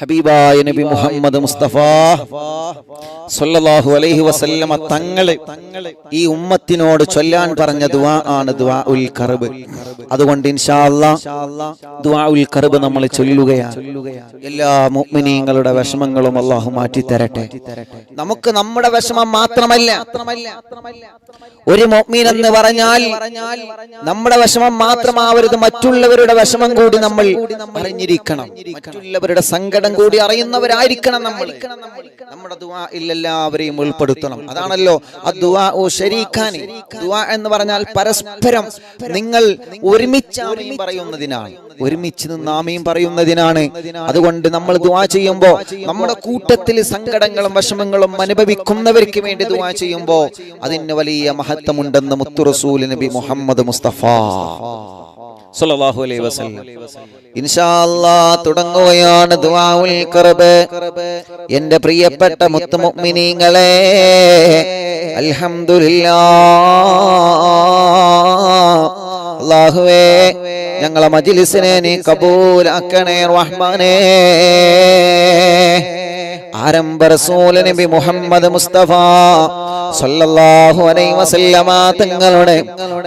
ഹബീബായ നബി മുഹമ്മദ് മുസ്തഫ സല്ലല്ലാഹു അലൈഹി വസല്ലമ തങ്ങളെ ഈ ഉമ്മത്തിനോട് ചൊല്ലാൻ പറഞ്ഞ ദുആ ആണ് ദുആഉൽ കർബ്. അതുകൊണ്ട് ഇൻഷാ അല്ലാഹ് ദുആഉൽ കർബ് നമ്മൾ ചൊല്ലുകയാണ്. എല്ലാ മുഅ്മിനീങ്ങളുടെ വിഷമങ്ങളും അല്ലാഹു മാറ്റി തരട്ടെ. നമുക്ക് നമ്മുടെ വിഷമം മാത്രമല്ല, ഒരു മുഅ്മിൻ എന്ന് പറഞ്ഞാൽ നമ്മുടെ വിഷമം മാത്രമാവരുത്, മറ്റുള്ളവരുടെ വിഷമം കൂടി നമ്മൾ അറിഞ്ഞിരിക്കണം. മറ്റുള്ളവരുടെ സങ്കടം കൂടി അറിയുന്നവരായിരിക്കണം നമ്മൾ. നമ്മുടെ ദുആഇൽ എല്ലാവരെയും ഉൾപ്പെടുത്തണം. അതാണല്ലോ അദ്ദുആഉ ശരീഖാനി. ദുആ എന്ന് പറഞ്ഞാൽ പരസ്പരം നിങ്ങൾ ഒരുമിച്ച് ആമീൻ പറയുന്നതിനാണ്, ഒരുമിച്ച് നിന്ന് ആമീൻ പറയുന്നതിനാണ്. അതുകൊണ്ട് നമ്മൾ ദുആ ചെയ്യുമ്പോൾ നമ്മുടെ കൂട്ടത്തിൽ സങ്കടങ്ങളും വിഷമങ്ങളും അനുഭവിക്കുന്നവർക്ക് വേണ്ടി ദുആ ചെയ്യുമ്പോൾ അതിന് വലിയ മഹത്വമുണ്ടെന്ന് മുത്തു റസൂൽ നബി മുഹമ്മദ് മുസ്തഫ സല്ലല്ലാഹു അലൈഹി വസല്ലം. ഇൻഷാ അല്ലാഹ് തുടങ്ങുകയാണ് ദുആഉൽ ഖർബ്. എൻ്റെ പ്രിയപ്പെട്ട മുത്തു മുഅ്മിനീങ്ങളെ, അൽഹംദുലില്ലാഹ്. അല്ലാഹുവേ, ഞങ്ങളെ മജ്ലിസിനെ നീ കബൂലാക്കണേ റഹ്മാനേ. ആരംഭ റസൂൽ നബി മുഹമ്മദ് മുസ്തഫ സല്ലല്ലാഹു അലൈഹി വസല്ലമ തങ്ങളുടെ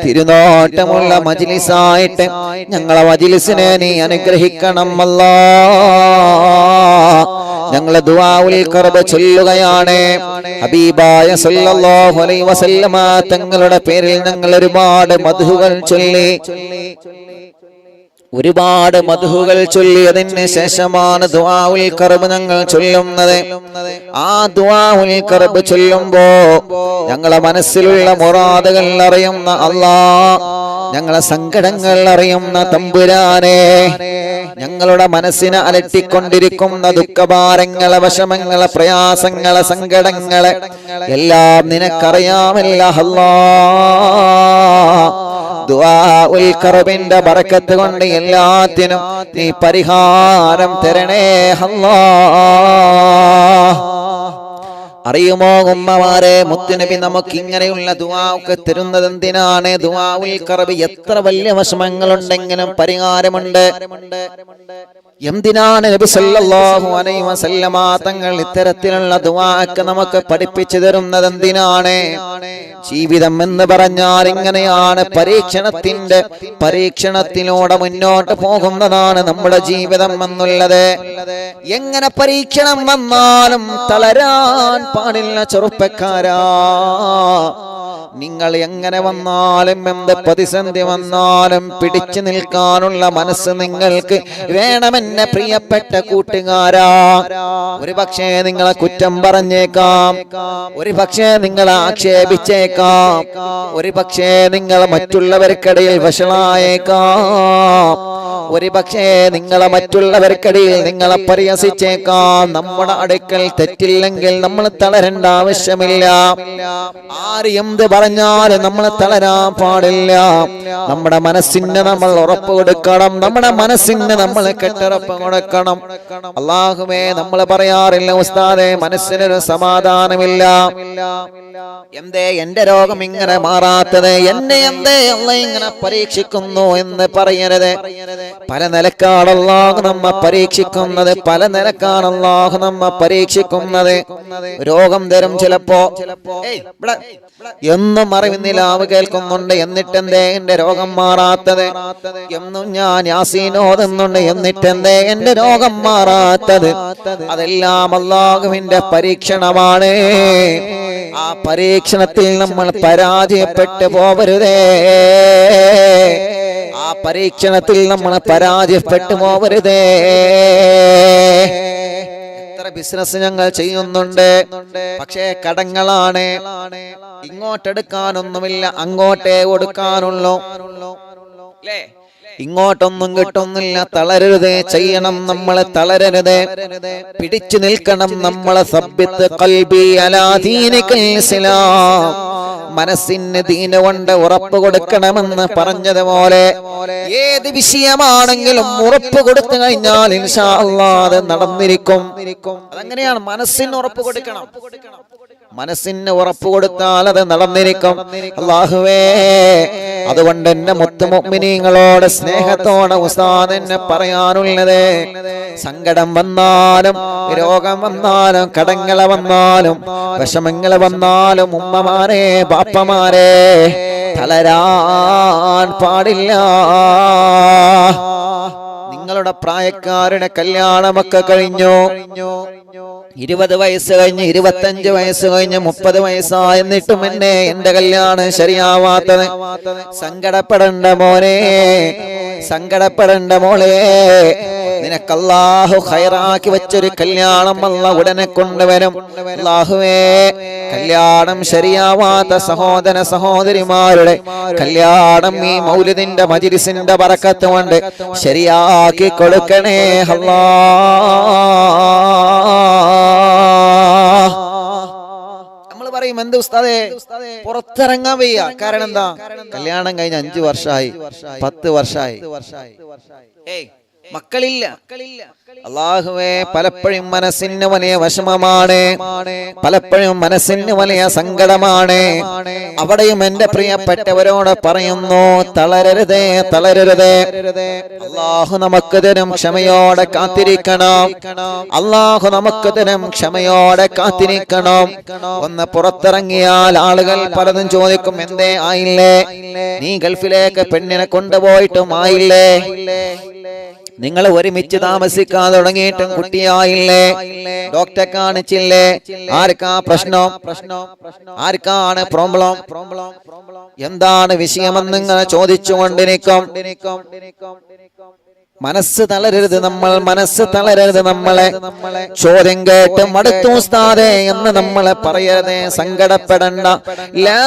തിരുനോട്ടമുള്ള മജ്ലിസായിട്ട് ഞങ്ങളെ മജ്ലിസിനെ നീ അനുഗ്രഹിക്കണം അല്ലാഹ്. ഞങ്ങൾ ദുആഉൽ ഖർബ് ചൊല്ലുകയാണ്. ഹബീബായ സല്ലല്ലാഹു അലൈഹി വസല്ലമ തങ്ങളുടെ പേരിൽ ഞങ്ങൾ ഒരുപാട് മദ്ഹുകൾ ചൊല്ലി, ഒരുപാട് മദ്ഹുകൾ ചൊല്ലിയതിന് ശേഷമാണ് ദുആഉൽ ഖർബ് ഞങ്ങൾ ചൊല്ലുന്നത്. ആ ദുആഉൽ ഖർബ് ചൊല്ലുമ്പോ ഞങ്ങളെ മനസ്സിലുള്ള മുറാദുകൾ അറിയുന്ന അല്ലാഹ്, ഞങ്ങളെ സങ്കടങ്ങൾ അറിയുന്ന തമ്പുരാനെ, ഞങ്ങളുടെ മനസ്സിനെ അലട്ടിക്കൊണ്ടിരിക്കുന്ന ദുഃഖഭാരങ്ങളെ, വിഷമങ്ങളെ, പ്രയാസങ്ങളെ, സങ്കടങ്ങളെ എല്ലാം നിനക്കറിയാമല്ലോ അല്ലാഹ്. ദുആഉൽ ഖർബിന്റെ ബറക്കത്ത് കൊണ്ട് എല്ലാത്തിനും നീ പരിഹാരം തരണേ അല്ലാഹ്. അറിയുമോ ഉമ്മമാരെ, മുത്തുനബി നമുക്ക് ഇങ്ങനെയുള്ള ദുആ ഒക്കെ തരുന്നത് എന്തിനാണ്? ദുആഉൽ ഖർബ് എത്ര വലിയ വിഷമങ്ങളുണ്ടെങ്കിലും പരിഹാരമുണ്ട്. എന്തിനാണ് നബി സല്ലല്ലാഹു അലൈഹി വസല്ലമ തങ്ങൾ ഇത്തരത്തിലുള്ള ദുആ ഒക്കെ നമുക്ക് പഠിപ്പിച്ചു തരുന്നത്? എന്തിനാണ്? ജീവിതം എന്ന് പറഞ്ഞാൽ ഇങ്ങനെയാണ്, പരീക്ഷണത്തിലൂടെ മുന്നോട്ട് പോകുന്നതാണ് നമ്മുടെ ജീവിതം എന്നുള്ളത്. എങ്ങനെ പരീക്ഷണം വന്നാലും തളരാൻ പാടില്ല ചെറുപ്പക്കാരാ. നിങ്ങൾ എങ്ങനെ വന്നാലും, എന്ത് പ്രതിസന്ധി വന്നാലും പിടിച്ചു നിൽക്കാനുള്ള മനസ്സ് നിങ്ങൾക്ക് വേണമെന്നെ പ്രിയപ്പെട്ട കൂട്ടുകാരാ. ഒരു പക്ഷേ നിങ്ങളെ കുറ്റം പറഞ്ഞേക്കാം, ഒരു പക്ഷേ നിങ്ങളെ ആക്ഷേപിച്ചേക്കാം, ഒരു പക്ഷേ നിങ്ങൾ മറ്റുള്ളവർക്കിടയിൽ വഷളായേക്കാം, ഒരു പക്ഷേ നിങ്ങളെ മറ്റുള്ളവർക്കിടയിൽ നിങ്ങളെ പരിഹസിച്ചേക്കാം. നമ്മുടെ അടുക്കൽ തെറ്റില്ലെങ്കിൽ നമ്മൾ തളരേണ്ട ആവശ്യമില്ല. ആര് എന്ത് പറഞ്ഞാലും നമ്മൾ തളരാൻ പാടില്ല. നമ്മുടെ മനസ്സിന് നമ്മൾ ഉറപ്പ് കൊടുക്കണം, നമ്മുടെ മനസ്സിന് നമ്മൾ കെട്ടുറപ്പ് കൊടുക്കണം. അല്ലാഹുവേ, നമ്മൾ പറയാറില്ല ഉസ്താദേ മനസ്സിനൊരു സമാധാനമില്ല, എന്തേ എന്റെ രോഗം ഇങ്ങനെ മാറാത്തത്, എന്നെ എന്തേ അല്ലാഹ് ഇങ്ങനെ പരീക്ഷിക്കുന്നു എന്ന് പറയരുത്. പല നിലക്കാണ് അല്ലാഹു നമ്മെ പരീക്ഷിക്കുന്നത്, പല നിലക്കാണ് അല്ലാഹു നമ്മെ പരീക്ഷിക്കുന്നത്. രോഗം തരും ചിലപ്പോ, എന്നും അറിവിന്നിലാവ് കേൾക്കുന്നുണ്ട്, എന്നിട്ടെന്തേ എന്റെ രോഗം മാറാത്തത്, എന്നും ഞാൻ യാസീൻ ഓതുന്നുണ്ട്, എന്നിട്ടെന്തേ എന്റെ രോഗം മാറാത്തത്. അതെല്ലാം അല്ലാഹുവിന്റെ പരീക്ഷണമാണ്. ആ പരീക്ഷണത്തിൽ നമ്മൾ പരാജയപ്പെട്ടു പോവരുതേ, ആ പരീക്ഷണത്തിൽ നമ്മൾ പരാജയപ്പെട്ടു പോവരുതേ. ബിസിനസ് ഞങ്ങൾ ചെയ്യുന്നുണ്ട്, പക്ഷേ കടങ്ങളാണ്, ഇങ്ങോട്ടെടുക്കാനൊന്നുമില്ല, അങ്ങോട്ടേ കൊടുക്കാനുള്ളൂ. ഇങ്ങോട്ടൊന്നും കിട്ടുന്നില്ല. തളരരുത്, ചെയ്യണം, നമ്മളെ തളരരുത്, പിടിച്ചു നിൽക്കണം. നമ്മളെ സബ്ബിത്ത് ഖൽബി അലാ ദീനികൽ ഇസ്ലാം, മനസ്സിന് ദീന കൊണ്ട് ഉറപ്പ് കൊടുക്കണമെന്ന് പറഞ്ഞതുപോലെ ഏത് വിഷയമാണെങ്കിലും ഉറപ്പ് കൊടുത്തു കഴിഞ്ഞാൽ ഇൻഷാ അല്ലാഹ് അത് നടന്നിരിക്കും. അതങ്ങനെയാണ്, മനസ്സിന് ഉറപ്പ് കൊടുക്കണം. മനസ്സിന് ഉറപ്പ് കൊടുത്താൽ അത് നടന്നിരിക്കും. അല്ലാഹുവേ, അതുകൊണ്ട് എന്റെ മുത്തു മുഅ്മിനീങ്ങളോട് സ്നേഹത്തോടെ ഉസ്താദ് എന്നെ പറയാനുള്ളത്, സങ്കടം വന്നാലും രോഗം വന്നാലും കടങ്ങൾ വന്നാലും വിഷമങ്ങൾ വന്നാലും ഉമ്മമാരെ ബാപ്പമാരെ തളരാൻ പാടില്ല. നിങ്ങളുടെ പ്രായക്കാരുടെ കല്യാണമൊക്കെ കഴിഞ്ഞു, 20 വയസ്സ് കഴിഞ്ഞ് 25 വയസ്സ് കഴിഞ്ഞ് 30 വയസ്സായി, എന്നിട്ടും എന്റെ കല്യാണം ശരിയാവാത്തത്. സങ്കടപ്പെടണ്ട മോനെ, സങ്കടപ്പെടണ്ട മോളെ. നിനക്ക് അല്ലാഹു ഖൈറാക്കി വെച്ചൊരു കല്യാണം അല്ലാഹു ഉടനെ കൊണ്ടുവരും. അല്ലാഹുവേ, കല്യാണം ശരിയാവാത്ത സഹോദര സഹോദരിമാരുടെ കല്യാണം ഈ മൗലിദിന്റെ മജ്‌ലിസിന്റെ ബറക്കത്ത് കൊണ്ട് ശരിയാക്കി കൊടുക്കണേ അല്ലാഹ്. നമ്മൾ പറയും, എന്ത് ഉസ്താദേ പുറത്തിറങ്ങാൻ വയ്യ, കാരണം എന്താ? കല്യാണം കഴിഞ്ഞ് 5 വർഷമായി 10 വർഷമായി, മക്കളില്ല. അല്ലാഹുവേ, പലപ്പോഴും മനസ്സിന് വലിയ വിഷമമാണ്, പലപ്പോഴും മനസ്സിന് വലിയ സങ്കടമാണ്. അവിടെയും എന്റെ പ്രിയപ്പെട്ടവരോട് പറയുന്നു, തളരരുതേ, തളരരുതേ. അല്ലാഹു നമുക്ക് തരും ക്ഷമയോടെ കാത്തിരിക്കണം. അല്ലാഹു നമുക്ക് തരും ക്ഷമയോടെ കാത്തിരിക്കണം. ഒന്ന് പുറത്തിറങ്ങിയാൽ ആളുകൾ പലതും ചോദിക്കും, എന്തേ ആയില്ലേ? നീ ഗൾഫിലേക്ക് പെണ്ണിനെ കൊണ്ടുപോയിട്ടും ആയില്ലേ? നിങ്ങൾ ഒരുമിച്ച് താമസിക്കാൻ തുടങ്ങിയിട്ടും കുട്ടിയായില്ലേ? ഡോക്ടറെ കാണിച്ചില്ലേ? ആർക്കാ പ്രശ്നം? ആർക്കാണ് പ്രോബ്ലം? എന്താണ് വിഷയമെന്ന് ഇങ്ങനെ ചോദിച്ചുകൊണ്ടിരിക്കും. മനസ്സ് തളരരുത് നമ്മൾ, മനസ്സ് തളരരുത്. നമ്മളെ ചോദ്യം കേട്ട് മടുത്തു ഉസ്താദേ എന്ന് നമ്മളെ പറയരുതേ, സങ്കടപ്പെടണ്ട. ലാ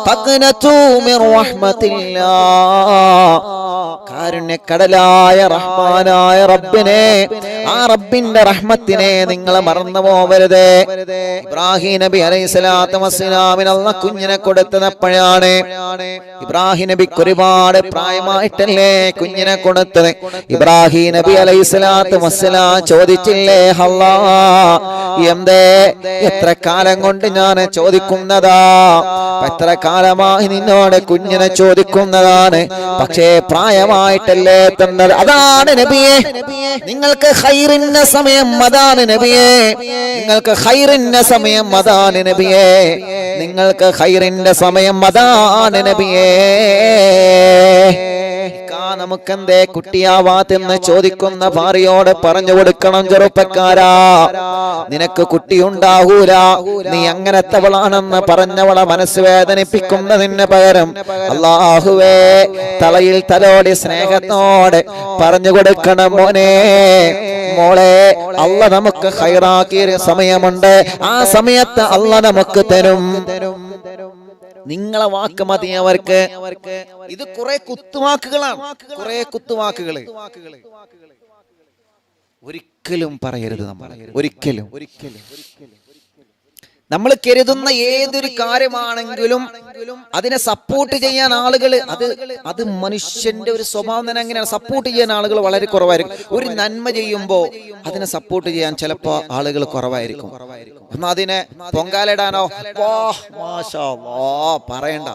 തഖ്നതു മിർ റഹ്മത്തില്ലാഹ്. കാരുണ്യക്കടലായ റഹ്മാനായ റബ്ബിനെ, ആ റബ്ബിന്റെ റഹ്മത്തിനെ നിങ്ങൾ മറന്നു പോവരുത്. ഇബ്രാഹിം നബി അലൈഹിസ്സലാത്തു വസ്സലാമിന് അല്ലാഹ് കുഞ്ഞിനെ കൊടുത്തത് എപ്പോഴാണ്? ഇബ്രാഹിം നബിക്ക് ഒരുപാട് പ്രായമായിട്ടല്ലേ കുഞ്ഞിനെ കൊടുത്തത്. ഇബ്രാഹിം നബി അലൈഹിസ്സലാത്തു വസ്സലാം ചോദിച്ചില്ലേ, അല്ലാ എന്തേ എത്ര കാലം കൊണ്ട് ഞാൻ ചോദിക്കുന്നതാ, എത്ര കാലമായി നിന്നോട് കുഞ്ഞിനെ ചോദിക്കുന്നതാണ്, പക്ഷേ പ്രായമായിട്ടല്ലേ തന്നത്. അതാണ് നബിയെ നിങ്ങൾക്ക് ഖൈറിന്റെ സമയം, അതാണ് നബിയെ നിങ്ങൾക്ക് ഖൈറിന്റെ സമയം, അതാണ് നബിയെ നിങ്ങൾക്ക് ഖൈറിന്റെ സമയം, അതാണ് നബിയെ. നമുക്കെന്തേ കുട്ടിയാവാത്തെന്ന് ചോദിക്കുന്ന ഭാര്യയോട് പറഞ്ഞു കൊടുക്കണം, ചെറുപ്പക്കാരാ, നിനക്ക് കുട്ടിയുണ്ടാകൂല, നീ അങ്ങനത്തവളാണെന്ന് പറഞ്ഞവളെ മനസ്സ് വേദനിപ്പിക്കുന്നതിന് പകരം അല്ലാഹുവേ തലയിൽ തലോടി സ്നേഹത്തോടെ പറഞ്ഞു കൊടുക്കണം, മോനെ മോളെ, അല്ലാഹ് നമുക്ക് ഖൈറാക്കിയ സമയമുണ്ട്, ആ സമയത്ത് അല്ലാഹ് നമുക്ക് തരും. നിങ്ങളെ വാക്ക് മതി അവർക്ക്. ഇത് കുറെ കുത്തുവാക്കുകളാണ്, കുറെ കുത്തുവാക്കുകൾ. ഒരിക്കലും പറയരുത് നമ്മൾ, ഒരിക്കലും. നമ്മൾ കരുതുന്ന ഏതൊരു കാര്യമാണെങ്കിലും അതിനെ സപ്പോർട്ട് ചെയ്യാൻ ആളുകൾ, അത് മനുഷ്യന്റെ ഒരു സ്വഭാവം തന്നെ അങ്ങനെയാണ്. സപ്പോർട്ട് ചെയ്യാൻ ആളുകൾ വളരെ കുറവായിരിക്കും. ഒരു നന്മ ചെയ്യുമ്പോൾ അതിനെ സപ്പോർട്ട് ചെയ്യാൻ ചിലപ്പോ ആളുകൾ കുറവായിരിക്കും. എന്നാ അതിനെ പൊങ്കാലിടാനോ പറയണ്ട,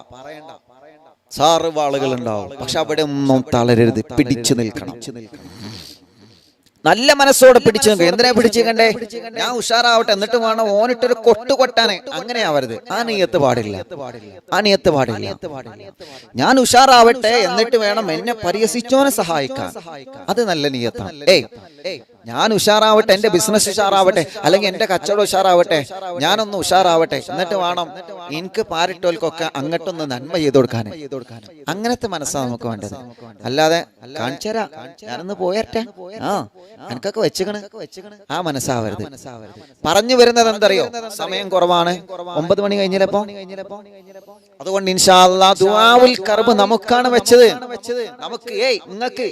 സാറിവ് ആളുകൾ ഉണ്ടാവും. പക്ഷെ അവിടെ ഒന്നും തളരരുത്, പിടിച്ചു നിൽക്കണം. നല്ല മനസ്സോടെ പിടിച്ചു നിൽക്കുക. എന്തിനാ പിടിച്ചിരിക്കണ്ടേ? ഞാൻ ഉഷാറാവട്ടെ എന്നിട്ട് വേണം ഓനിട്ടൊരു കൊട്ട് കൊട്ടാനെ, അങ്ങനെ ആവരുത്. ആ നിയത്ത് പാടില്ല, ആ നിയത്ത് പാടില്ല. ഞാൻ ഉഷാറാവട്ടെ എന്നിട്ട് വേണം എന്നെ പരിഹസിച്ചോനെ സഹായിക്കാൻ, അത് നല്ല നിയത്താണ്. ഞാൻ ഉഷാറാവട്ടെ, എന്റെ ബിസിനസ് ഉഷാറാവട്ടെ, അല്ലെങ്കിൽ എന്റെ കച്ചവടം ഉഷാറാവട്ടെ, ഞാനൊന്ന് ഉഷാറാവട്ടെ, എന്നിട്ട് വേണം എനിക്ക് പാരിട്ടോൽക്കൊക്കെ അങ്ങോട്ടൊന്ന് നന്മ ചെയ്ത് കൊടുക്കാൻ. അങ്ങനത്തെ മനസ്സാണ് നമുക്ക് വേണ്ടത്. അല്ലാതെ കാണിച്ചരാ, ഞാനൊന്ന് പോയട്ടെ, എനിക്കൊക്കെ വെച്ചുകണ്, ആ മനസ്സാവരുത്. പറഞ്ഞു വരുന്നത് എന്തറിയോ? സമയം കുറവാണ്, 9 മണി കഴിഞ്ഞില്ലപ്പോ. അതുകൊണ്ട് ഇൻഷാ അല്ലാഹ് ദുആഉൽ കർബ് നമുക്കാണ് വെച്ചത്. നമുക്ക് നിങ്ങൾക്ക്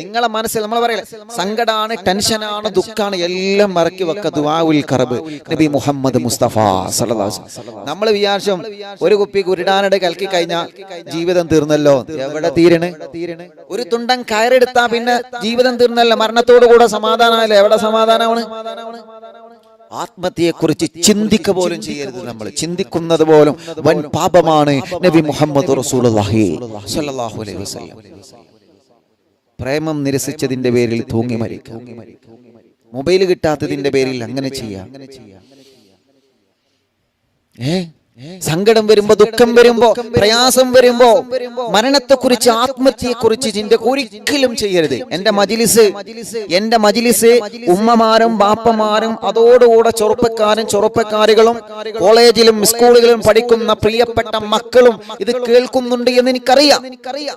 നിങ്ങളെ മനസ്സിൽ നമ്മൾ പറയല സങ്കടാണ്, ടെൻഷനാണ്, ദുഃഖാണ്, എല്ലാം മറക്കി വെക്ക ദുആഉൽ കർബ്. നബി മുഹമ്മദ് മുസ്തഫ സല്ലല്ലാഹു അലൈഹി വസല്ലം നമ്മൾ വിചാരിച്ചും ഒരു കുപ്പി കുരുടാനയുടെ കലക്കി കഴിഞ്ഞാൽ ജീവിതം തീർന്നല്ലോ. എവിടെ തീരണേ? ഒരു തുണ്ടൻ കയറെടുത്താ പിന്നെ ജീവിതം തീർന്നല്ലോ, മരണത്തോടു കൂടെ സമാധാനമല്ലേ. എവിടെ സമാധാനമാണ്? ആത്മഹത്യയെക്കുറിച്ച് ചിന്തിക്കുക പോലും ചെയ്യരുത്. നമ്മൾ ചിന്തിക്കുന്നത് പോലും വൻ പാപമാണ്. നബി മുഹമ്മദ് റസൂലുള്ളാഹി സ്വല്ലല്ലാഹു അലൈഹി വസല്ലം പ്രേമം നിരസിച്ചതിന്റെ പേരിൽ തൂങ്ങി മരിക്കുക, മൊബൈൽ കിട്ടാത്തതിന്റെ പേരിൽ അങ്ങനെ ചെയ്യാം. സങ്കടം വരുമ്പോ, ദുഃഖം വരുമ്പോ, പ്രയാസം വരുമ്പോ മരണത്തെക്കുറിച്ച്, ആത്മഹത്യയെക്കുറിച്ച് ചിന്ത ഒരിക്കലും ചെയ്യരുത്. എന്റെ മജ്ലിസ് ഉമ്മമാരും ബാപ്പമാരും അതോടുകൂടെ ചെറുപ്പക്കാരികളും കോളേജിലും സ്കൂളുകളിലും പഠിക്കുന്ന പ്രിയപ്പെട്ട മക്കളും ഇത് കേൾക്കുന്നുണ്ട് എന്ന് എനിക്കറിയാം.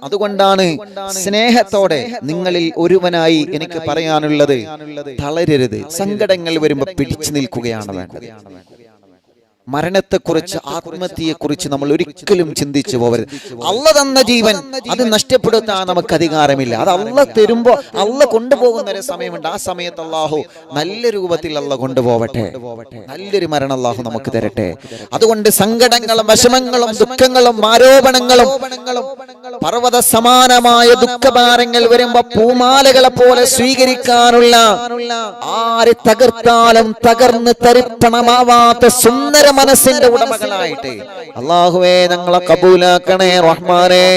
അതുകൊണ്ടാണ് സ്നേഹത്തോടെ നിങ്ങളിൽ ഒരുവനായി എനിക്ക് പറയാനുള്ളത്, തളരരുത്. സങ്കടങ്ങൾ വരുമ്പോ പിടിച്ചു നിൽക്കുകയാണ് വേണ്ടത്. മരണത്തെക്കുറിച്ച്, ആത്മഹത്യയെക്കുറിച്ച് നമ്മൾ ഒരിക്കലും ചിന്തിച്ചു പോകരുത്. അള്ള തന്ന ജീവൻ അത് നഷ്ടപ്പെടുത്താൻ നമുക്ക് അധികാരമില്ല. അത് അള്ള തരുമ്പോ, അള്ള കൊണ്ടുപോകുന്ന ഒരു സമയമുണ്ട്. ആ സമയത്ത് അള്ളാഹു നല്ല രൂപത്തിൽ അള്ള കൊണ്ടുപോവട്ടെ, നല്ലൊരു മരണം അള്ളാഹു നമുക്ക് തരട്ടെ. അതുകൊണ്ട് സങ്കടങ്ങളും വിഷമങ്ങളും ദുഃഖങ്ങളും ആരോപണങ്ങളും പർവ്വത സമാനമായ ദുഃഖഭാരങ്ങൾ വരുമ്പോ പൂമാലകളെ പോലെ സ്വീകരിക്കാനുള്ള, ആര് തകർത്താലും തകർന്ന് തരിപ്പണമാവാത്ത സുന്ദര മനസ്സിന്റെ ഉടമകളായിട്ട് അല്ലാഹുവേ ഞങ്ങളെ കബൂലാക്കണേ റഹ്മാനേ.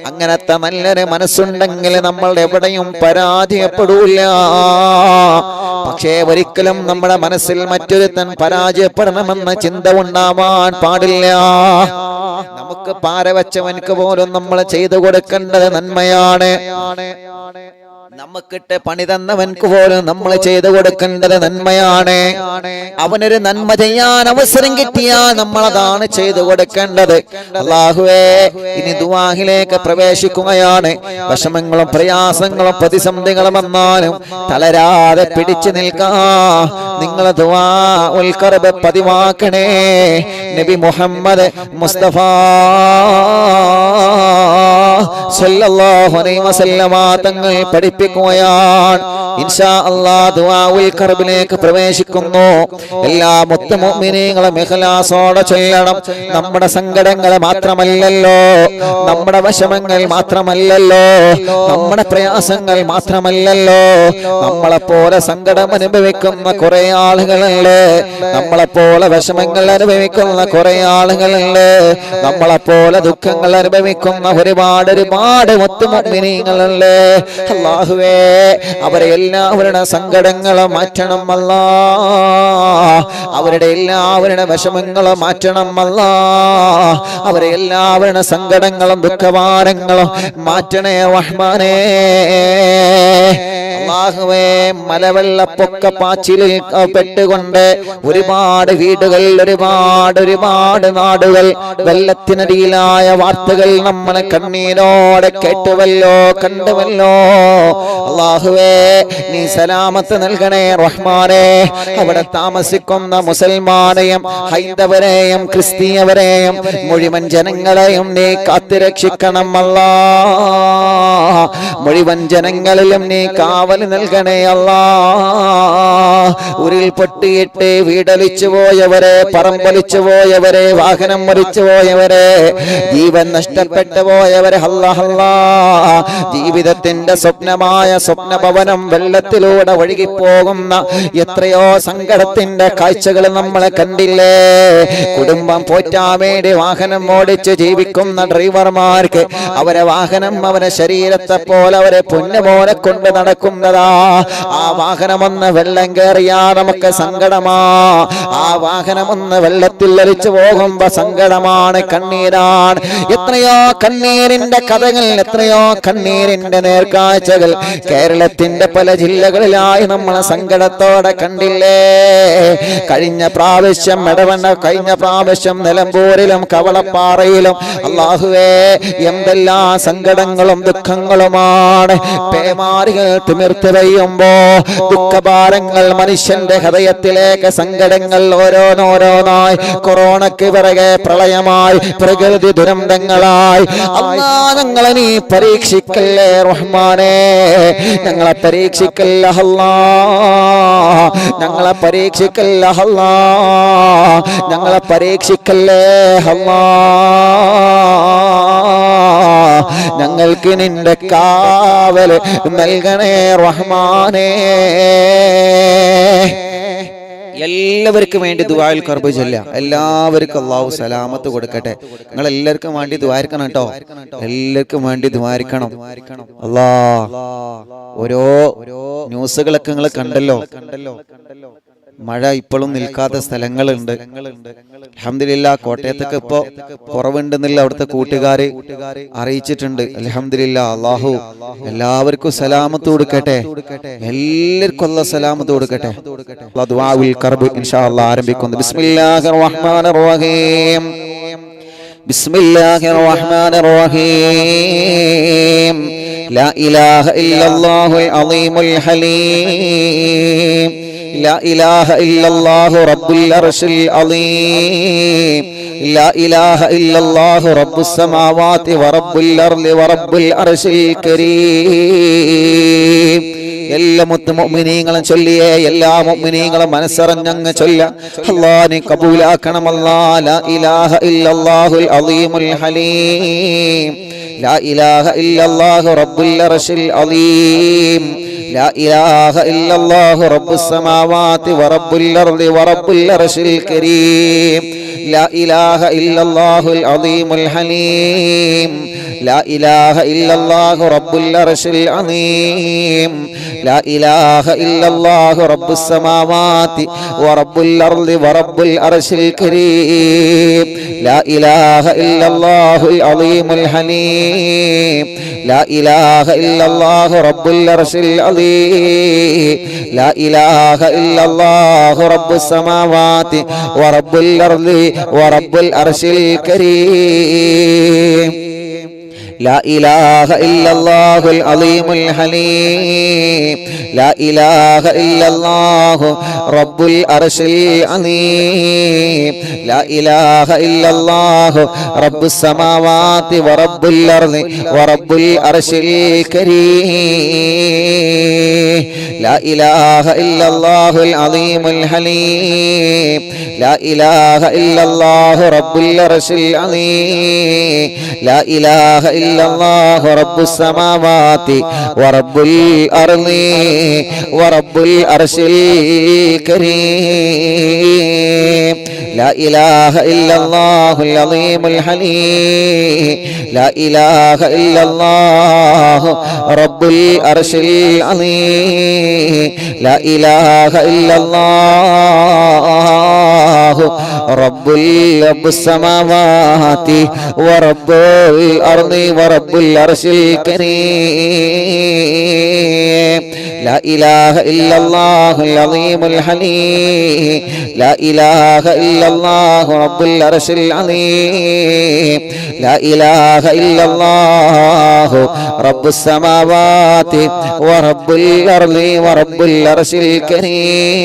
അങ്ങനത്തെ നല്ലൊരു മനസ്സുണ്ടെങ്കിൽ നമ്മൾ എവിടെയും പരാജയപ്പെടൂല. പക്ഷേ ഒരിക്കലും നമ്മുടെ മനസ്സിൽ മറ്റൊരുത്തൻ പരാജയപ്പെടണമെന്ന ചിന്ത ഉണ്ടാവാൻ പാടില്ല. നമുക്ക് പാരവച്ചവൻക്ക് പോലും നമ്മൾ ചെയ്തു കൊടുക്കേണ്ടത് നന്മയാണ്. നമുക്കിട്ട് പണി തന്നവൻക്ക് പോലും നമ്മൾ ചെയ്തു കൊടുക്കേണ്ടത് നന്മയാണ്. അവനൊരു നന്മ ചെയ്യാൻ അവസരം കിട്ടിയാൽ നമ്മൾ അതാണ് ചെയ്തു കൊടുക്കേണ്ടത്. അല്ലാഹുവേ, ഇനി ദുആഹിലേക്ക് പ്രവേശിക്കുകയാണ്. വിഷമങ്ങളും പ്രയാസങ്ങളും പ്രതിസന്ധികളും വന്നാലും തളരാതെ പിടിച്ചു നിൽക്കാം. നിങ്ങൾ ദുആഉൽ ഖർബ് പതിവാക്കണേ. നബി മുഹമ്മദ് മുസ്തഫ സല്ലല്ലാഹു അലൈഹി വസല്ലമ തങ്ങൾ പഠിപ്പിക്കുകയാണ്. ഇൻഷാ അല്ലാഹ് ദുആഉൽ ഖർബിലേക്ക് പ്രവേശിക്കുന്നു. എല്ലാ മുഅ്മിനീങ്ങളും ഇഖ്ലാസോടെ ചൊല്ലണം. നമ്മുടെ സങ്കടങ്ങൾ മാത്രമല്ലല്ലോ, നമ്മുടെ വിഷമങ്ങൾ മാത്രമല്ലല്ലോ, നമ്മുടെ പ്രയാസങ്ങൾ മാത്രമല്ലല്ലോ, നമ്മളെപ്പോലെ സങ്കടം അനുഭവിക്കുന്ന കുറെ ആളുകളുണ്ട്, നമ്മളെപ്പോലെ വിഷമങ്ങൾ അനുഭവിക്കുന്ന കുറെ ആളുകളുണ്ട്, നമ്മളെപ്പോലെ ദുഃഖങ്ങൾ അനുഭവിക്കുന്ന ഒരുപാട് മുഅ്മിനീങ്ങളുണ്ട്. അല്ലാഹുവേ, അവരെ എല്ലാവരുടെ സങ്കടങ്ങളും മാറ്റണം അല്ലാ, അവരുടെ എല്ലാവരുടെ വിഷമങ്ങളും മാറ്റണം അല്ലാ, അവരെ എല്ലാവരുടെ സങ്കടങ്ങളും ദുഃഖഭാരങ്ങളും മാറ്റണേ റഹ്മാനേ. അല്ലാഹുവേ, മലവെള്ളപ്പൊക്ക പാച്ചിലിൽ പെട്ടുകൊണ്ട് ഒരുപാട് വീടുകൾ, ഒരുപാട് നാടുകൾ വെള്ളത്തിനടിയിലായ വാർത്തകൾ നമ്മൾ കണ്ണീരോടെ കേട്ടുവല്ലോ, കണ്ടുവല്ലോ. അല്ലാഹുവേ, നീ സലാമത്ത് നൽകണേ റഹ്മാനേ. അവിടെ താമസിക്കുന്ന മുസൽമാനെയും ഹൈന്ദവരെയും ക്രിസ്തീയവരെയും മുഴുവൻ ജനങ്ങളെയും നീ കാത്തുരക്ഷിക്കണം അല്ലാ. മുഴുവൻ ജനങ്ങളിലും നീ കാവൽ നൽകണേ അല്ലാ. ഉരുൾ പൊട്ടിയിട്ട് വീടൊലിച്ചു പോയവരെ, പറമ്പൊലിച്ചു പോയവരെ, വാഹനം മരിച്ചു പോയവരെ, ജീവൻ നഷ്ടപ്പെട്ടു പോയവരെ, അല്ലാ, ജീവിതത്തിന്റെ സ്വപ്നമായ സ്വപ്നഭവനം വെള്ളത്തിലൂടെ ഒഴുകിപ്പോകുന്ന എത്രയോ സങ്കടത്തിന്റെ കാഴ്ചകൾ നമ്മൾ കണ്ടില്ലേ. കുടുംബം പോറ്റാൻ വേണ്ടി വാഹനം ഓടിച്ച് ജീവിക്കുന്ന ഡ്രൈവർമാർക്ക് അവരെ വാഹനം അവരെ ശരീരത്തെ പോലെ, അവരെ പൊന്നു പോലെ കൊണ്ട് നടക്കുന്നതാ. ആ വാഹനമൊന്ന് വെള്ളം കയറിയാ നമുക്ക് സങ്കടമാ. ആ വാഹനമൊന്ന് വെള്ളത്തിൽ ഒലിച്ചു പോകുമ്പോ സങ്കടമാണ്, കണ്ണീരാണ്. എത്രയോ കണ്ണീരിന്റെ കഥകൾ, എത്രയോ കണ്ണീരിന്റെ നേർക്കാഴ്ചകൾ കേരളത്തിന്റെ പല ജില്ലകളിലായി നമ്മൾ സങ്കടത്തോടെ കണ്ടില്ലേ. കഴിഞ്ഞ പ്രാവശ്യം കഴിഞ്ഞ പ്രാവശ്യം നിലമ്പൂരിലും കവളപ്പാറയിലും അല്ലാഹുവേ എന്തെല്ലാം സങ്കടങ്ങളും ദുഃഖങ്ങളുമാണ്. പേമാരികൾ തിമിർത്ത് പെയ്യുമ്പോ ദുഃഖഭാരങ്ങൾ മനുഷ്യന്റെ ഹൃദയത്തിലേക്ക്, സങ്കടങ്ങൾ ഓരോന്നോരോന്നായി, കൊറോണയ്ക്ക് പിറകെ പ്രളയമായി, പ്രകൃതി ദുരന്തങ്ങളായി. അല്ലാ, ഞങ്ങളെ നീ പരീക്ഷിക്കല്ലേ റഹ്മാനേ, ഞങ്ങളെ പരീക്ഷിക്കല്ല അല്ലാ, ഞങ്ങളെ പരീക്ഷിക്കല്ല അല്ലാ, ഞങ്ങളെ പരീക്ഷിക്കല്ലേ അല്ലാ. ഞങ്ങൾക്ക് നിന്റെ കാവല് നൽകണേ റഹ്മാനേ. എല്ലാവർക്കും വേണ്ടി ദുആഉൽ കർബ് ചൊല്ലാം. എല്ലാവർക്കും അല്ലാഹു സലാമത്ത് കൊടുക്കട്ടെ. നിങ്ങൾ എല്ലാവർക്കും വേണ്ടി ദുആരിക്കണം കേട്ടോ. എല്ലാവർക്കും വേണ്ടി ദുആരിക്കണം. അല്ലാഹ് ഓരോ ന്യൂസുകളൊക്കെ നിങ്ങൾ കണ്ടല്ലോ. മഴ ഇപ്പോഴും നിൽക്കാത്ത സ്ഥലങ്ങളുണ്ട്. അൽഹംദുലില്ലാഹ് കോട്ടയത്തൊക്കെ ഇപ്പോ കുറവുണ്ടെന്നില്ല അവിടുത്തെ കൂട്ടുകാരെ അറിയിച്ചിട്ടുണ്ട്. അൽഹംദുലില്ലാഹ് അല്ലാഹു എല്ലാവർക്കും സലാമത്ത് കൊടുക്കട്ടെ. എല്ലാവർക്കും അല്ലാഹു സലാമത്ത് കൊടുക്കട്ടെ. ദുആഉൽ കർബ് ഇൻഷാ അല്ലാഹ് ആരംഭിക്കുന്നു. ബിസ്മില്ലാഹിർ റഹ്മാനിർ റഹീം. ബിസ്മില്ലാഹിർ റഹ്മാനിർ റഹീം. ലാ ഇലാഹ ഇല്ലല്ലാഹുൽ അളീമുൽ ഹലീം. لا إله إلا الله رب العرش العظيم. لا إله إلا الله رب السماوات ورب الأرض ورب العرش الكريم. എല്ലാ മുഅ്മിനീങ്ങളും ചൊല്ലിയേ, എല്ലാ മുഅ്മിനീങ്ങളും മനസ്സറിഞ്ഞങ്ങ് ചൊല്ല. അല്ലാഹ് നീ കബൂലാക്കണം. അല്ലാഹ് ലാ ഇലാഹ ഇല്ലല്ലാഹുൽ അളീമുൽ ഹലീം. ലാ ഇലാഹ ഇല്ലല്ലാഹു റബ്ബുൽ അർശിൽ അളീം. لا إله إلا الله رب السماوات ورب الأرض ورب العرش الكريم. لا إله إلا الله العظيم الحليم. لا إله إلا الله رب العرش العظيم. لا إله إلا الله رب السماوات ورب الأرض ورب العرش الكريم. لا إله إلا الله العظيم الحليم. لا إله إلا الله رب العرش العظيم. لا إله إلا الله رب السماوات ورب الأرض ورب العرش الكريم. لا إله إلا الله العظيم الحليم. لا إله إلا الله رب العرش العظيم. لا إله إلا الله رب السماوات ورب الأرض ورب العرش الكريم. لا إله إلا الله العظيم الحليم. لا إله إلا الله رب العرش العظيم. لا إله إلا الله رب السماوات ورب الأرض ورب العرش الكريم. لا إله إلا الله العظيم الحليم. لا إله إلا الله رب العرش العظيم. لا إله إلا الله رب السماوات ورب الأرض ورب العرش الكريم. لا إله إلا الله العظيم الحليم. لا إله إلا الله رب العرش العظيم. لا إله إلا الله رب السماوات ورب الأرض ورب العرش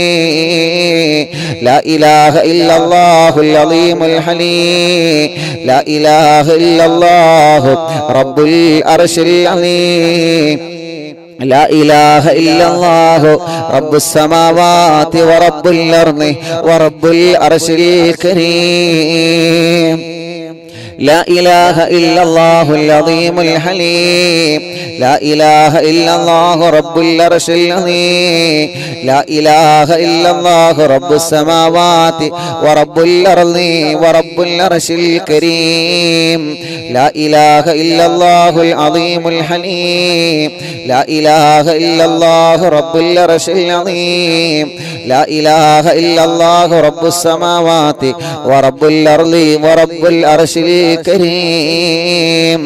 الكريم. لا إله إلا الله العظيم الحليم. لا إله إلا الله رب العرش العظيم. لا إله إلا الله رب السماوات ورب الأرض ورب العرش الكريم. لا إله إلا الله العظيم الحليم. لا إله إلا الله رب العرش العظيم. لا إله إلا الله رب السماوات ورب الأرض ورب العرش الكريم. لا إله إلا الله العظيم الحليم. لا إله إلا الله رب العرش العظيم. لا إله إلا الله رب السماوات ورب الأرض ورب العرش الكريم.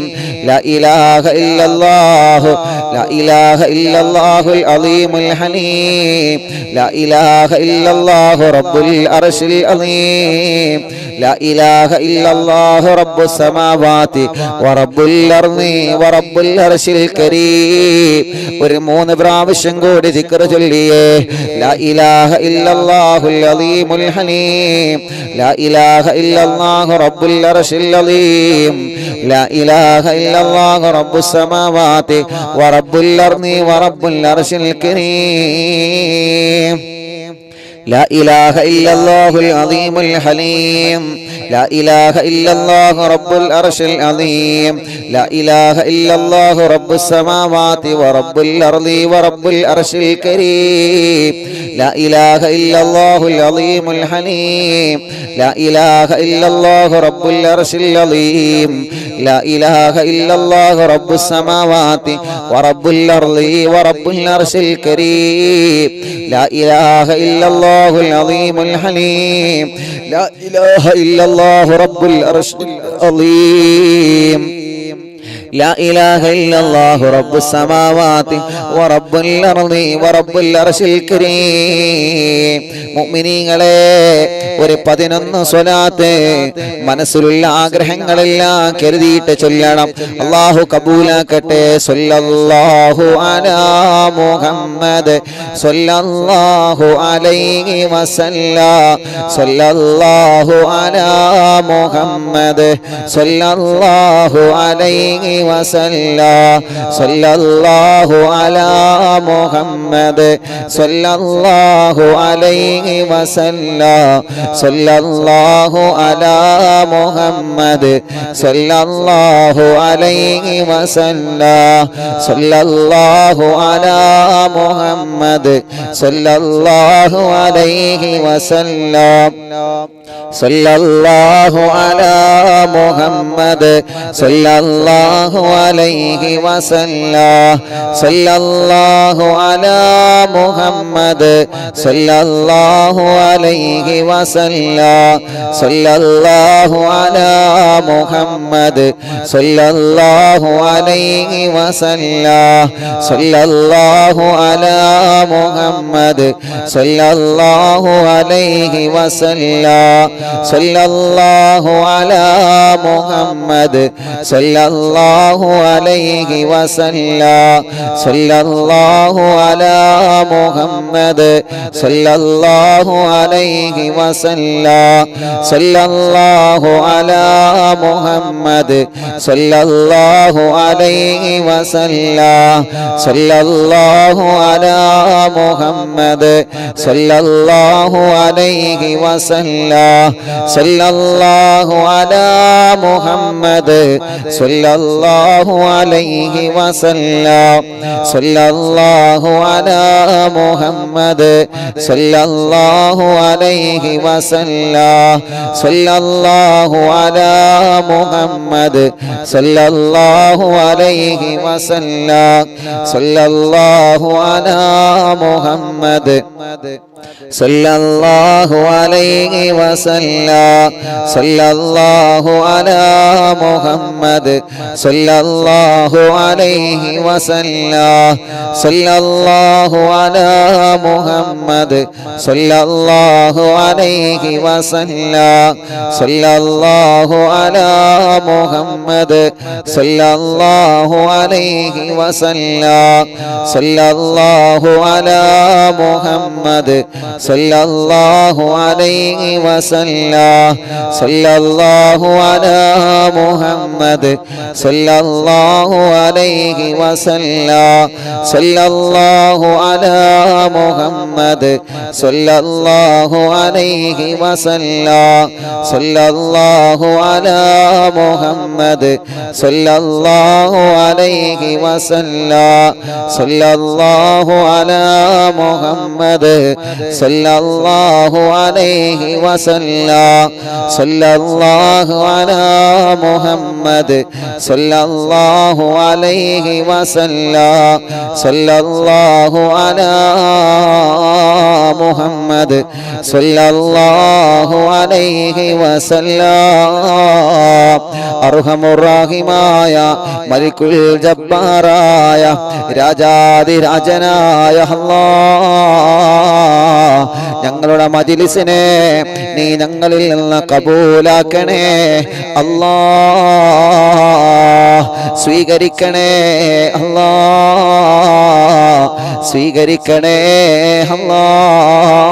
لا إله إلا الله. لا إله إلا الله العظيم الحليم. لا إله إلا الله رب العرش العظيم. لا إله إلا الله رب السماوات ورب الأرض ورب العرش الكريم. ഒരു 3 പ്രാവശ്യം കൂടി ദിക്ർ ചൊല്ലിയേ. لا إله إلا الله العظيم الحليم. لا إله إلا الله رب العرش العظيم. لا إله إلا الله رب السماوات ورب الأرض ورب العرش الكريم. لا إله إلا الله العظيم الحليم لا إله إلا الله رب العرش العظيم لا إله إلا الله رب السماوات ورب الأرض ورب العرش الكريم لا إله إلا الله العظيم الحليم لا إله إلا الله رب العرش العظيم لا إله إلا الله رب السماوات ورب الأرض ورب العرش الكريم لا إله إلا الله العظيم الحليم لا إله إلا الله رب العرش العظيم لا إله إلا الله رب السماوات ورب الأرض ورب العرش الكريم മുഅ്മിനീങ്ങളെ ഒരു 11 സ്വലാത്ത് മനസ്സിലുള്ള ആഗ്രഹങ്ങളെല്ലാം കരുതിയിട്ട് ചൊല്ലണം. അല്ലാഹു കബൂലാക്കട്ടെ. സ്വല്ലല്ലാഹു അലാ മുഹമ്മദ് സ്വല്ലല്ലാഹു അലൈഹി വസല്ലം സ്വല്ലല്ലാഹു അലാ മുഹമ്മദ് സ്വല്ലല്ലാഹു അലൈഹി വസല്ലം സ്വല്ലല്ലാഹു അലാ മുഹമ്മദ് സ്വല്ലല്ലാഹു അലൈഹി വസല്ലം സ്വല്ലല്ലാഹു അലാ മുഹമ്മദ് സ്വല്ലല്ലാഹു അലൈഹി വസല്ലം സ്വല്ലല്ലാഹു അലാ മുഹമ്മദ് സ്വല്ലല്ലാഹു അലൈഹി വസല്ലം സ്വല്ലല്ലാഹു അലാ മുഹമ്മദ് സ്വല്ലല്ലാഹു അലൈഹി വസല്ലം സ്വല്ലല്ലാഹു അലാ മുഹമ്മദ് സ്വല്ലല്ലാഹു അലൈഹി വസല്ലം സ്വല്ലല്ലാഹു അലാ മുഹമ്മദ് സ്വല്ലല്ലാഹു അലൈഹി വസല്ലം സ്വല്ലല്ലാഹു അലാ മുഹമ്മദ് സ്വല്ലല്ലാഹു അലൈഹി വസല്ലം സ്വല്ലല്ലാഹു അലാ മുഹമ്മദ് സ്വല്ലല്ലാഹു അലൈഹി വസല്ലം സ്വല്ലല്ലാഹു അലാ മുഹമ്മദ് സ്വല്ലല്ലാഹു അലൈഹി വസല്ലം സ്വല്ലല്ലാഹു അലാ മുഹമ്മദ് സ്വല്ലല്ലാഹു അലൈഹി വസല്ലം സ്വല്ലല്ലാഹു അലാ മുഹമ്മദ് സ്വല്ലല്ലാഹു അലൈഹി വസല്ലം സ്വല്ലല്ലാഹു അലാ മുഹമ്മദ് സ്വല്ലല്ലാഹു അലൈഹി വസല്ലം സ്വല്ലല്ലാഹു അലാ മുഹമ്മദ് സ്വല്ലല്ലാഹു അലൈഹി വസല്ലം സ്വല്ലല്ലാഹു അലാ മുഹമ്മദ് സ്വല്ലല്ലാഹു അലൈഹി വസല്ലം സ്വല്ലല്ലാഹു അലാ മുഹമ്മദ് സ്വല്ലല്ലാഹു അലൈഹി വസല്ലം സ്വല്ലല്ലാഹു അലാ മുഹമ്മദ് സ്വല്ലല്ലാഹു അലൈഹി വസല്ലം സ്വല്ലല്ലാഹു അലാ മുഹമ്മദ് സ്വല്ലല്ലാഹു അലൈഹി വസല്ലം സ്വല്ലല്ലാഹു അലാ മുഹമ്മദ് സ്വല്ലല്ലാഹു അലൈഹി വസല്ലം സ്വല്ലല്ലാഹു അലാ മുഹമ്മദ് സ്വല്ലല്ലാഹു അലൈഹി വസല്ലം സ്വല്ലല്ലാഹു അലാ മുഹമ്മദ് സ്വല്ലല്ലാഹു അലൈഹി വസല്ലം സ്വല്ലല്ലാഹു അലാ മുഹമ്മദ് സ്വല്ലല്ലാഹു അലൈഹി വസല്ലം സ്വല്ലല്ലാഹു അലാ മുഹമ്മദ് സ്വല്ലല്ലാഹു അലൈഹി വസല്ലം സ്വല്ലല്ലാഹു അലാ മുഹമ്മദ് സ്വല്ലല്ലാഹു അലൈഹി വസല്ലം സ്വല്ലല്ലാഹു അലാ മുഹമ്മദ് സ്വല്ലല്ലാഹു അലൈഹി വസല്ലം സ്വല്ലല്ലാഹു അലാ മുഹമ്മദ് സ്വല്ലല്ലാഹു അലൈഹി വസല്ലം അർഹമുർ-റഹീമായ മലിക്കുൽ ജബ്ബാറായ രാജാധിരാജനായ അല്ലാഹ് ഞങ്ങളുടെ മജ്‌ലിസിനെ നീ ഞങ്ങളിൽ നിന്ന് കബൂലാക്കണേ അല്ലാഹ് സ്വീകരിക്കണേ അല്ലാഹ് സ്വീകരിക്കണേ